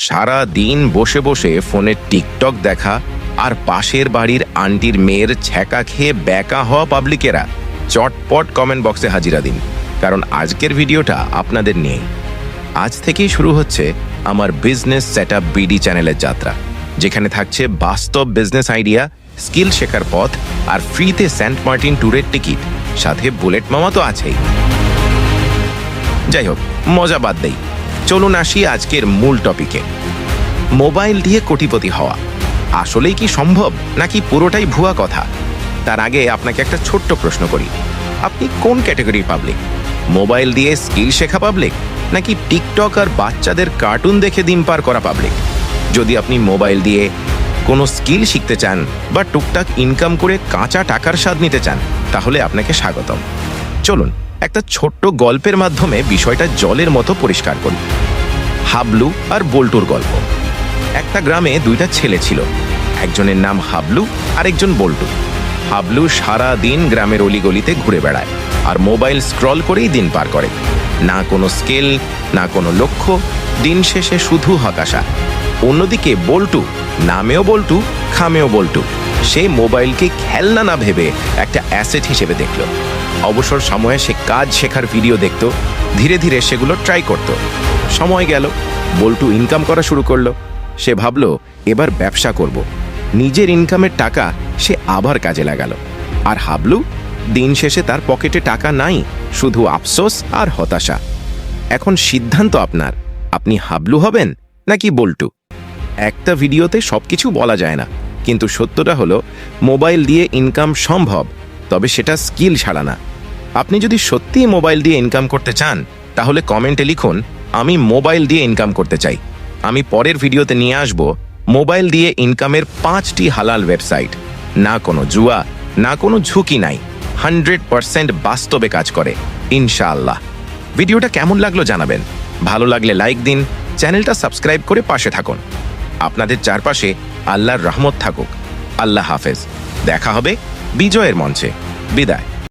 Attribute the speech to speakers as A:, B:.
A: সারা দিন বসে বসে ফোনে টিকটক দেখা আর পাশের বাড়ির আন্টির মেয়ের ছ্যাঁকা খেয়ে ব্যাকা হওয়া পাবলিকেরা চটপট কমেন্ট বক্সে হাজিরা দিন, কারণ আজকের ভিডিওটা আপনাদের নিয়েই। আজ থেকেই শুরু হচ্ছে আমার বিজনেস সেটআপ বিডি চ্যানেলের যাত্রা, যেখানে থাকছে বাস্তব বিজনেস আইডিয়া, স্কিল শেখার পথ আর ফ্রিতে সেন্ট মার্টিন ট্যুরের টিকিট, সাথে বুলেট মামা তো আছেই। যাই হোক, মজা বাদ দেই, চলুন আসি আজকের মূল টপিকে। মোবাইল দিয়ে কোটিপতি হওয়া আসলেই কি সম্ভব, নাকি পুরোটাই ভুয়া কথা? তার আগে আপনাকে একটা ছোট্ট প্রশ্ন করি, আপনি কোন ক্যাটাগরির পাবলিক? মোবাইল দিয়ে স্কিল শেখা পাবলিক, নাকি টিকটক আর বাচ্চাদের কার্টুন দেখে দিন পার করা পাবলিক? যদি আপনি মোবাইল দিয়ে কোনো স্কিল শিখতে চান বা টুকটাক ইনকাম করে কাঁচা টাকার স্বাদ নিতে চান, তাহলে আপনাকে স্বাগতম। চলুন একটা ছোট্ট গল্পের মাধ্যমে বিষয়টা জলের মতো পরিষ্কার করি। হাবলু আর বল্টুর গল্প। একটা গ্রামে দুইটা ছেলে ছিল, একজনের নাম হাবলু আর একজন বল্টু। হাবলু সারা দিন গ্রামের অলিগলিতে ঘুরে বেড়ায় আর মোবাইল স্ক্রল করেই দিন পার করে। না কোনো স্কিল, না কোনো লক্ষ্য, দিন শেষে শুধু হতাশা। অন্যদিকে বল্টু, নামেও বল্টু, খামেও বল্টু, সে মোবাইলকে খেলনা না ভেবে একটা অ্যাসেট হিসেবে দেখল। অবসর সময়ে সে কাজ শেখার ভিডিও দেখত, ধীরে ধীরে সেগুলো ট্রাই করত। সময় গেল, বল্টু ইনকাম করা শুরু করলো। সে ভাবল এবার ব্যবসা করব। নিজের ইনকামের টাকা সে আবার কাজে লাগালো। আর হাবলু, দিন শেষে তার পকেটে টাকা নাই, শুধু আফসোস আর হতাশা। এখন সিদ্ধান্ত আপনার, আপনি হাবলু হবেন নাকি বল্টু? একটা ভিডিওতে সবকিছু বলা যায় না, কিন্তু সত্যটা হলো মোবাইল দিয়ে ইনকাম সম্ভব, তবে সেটা স্কিল ছাড়া না। আপনি যদি সত্যিই মোবাইল দিয়ে ইনকাম করতে চান, তাহলে কমেন্টে লিখুন, আমি মোবাইল দিয়ে ইনকাম করতে চাই। আমি পরের ভিডিওতে নিয়ে আসব মোবাইল দিয়ে ইনকামের 5টি হালাল ওয়েবসাইট। না কোনো জুয়া, না কোনো ঝুঁকি নাই, 100% বাস্তবে কাজ করে ইনশাআল্লাহ। ভিডিওটা কেমন লাগলো জানাবেন। ভালো লাগলে লাইক দিন, চ্যানেলটা সাবস্ক্রাইব করে পাশে থাকুন। আপনাদের চারপাশে আল্লাহর রহমত থাকুক। আল্লাহ হাফেজ। দেখা হবে বিজয়ের মঞ্চে। বিদায়।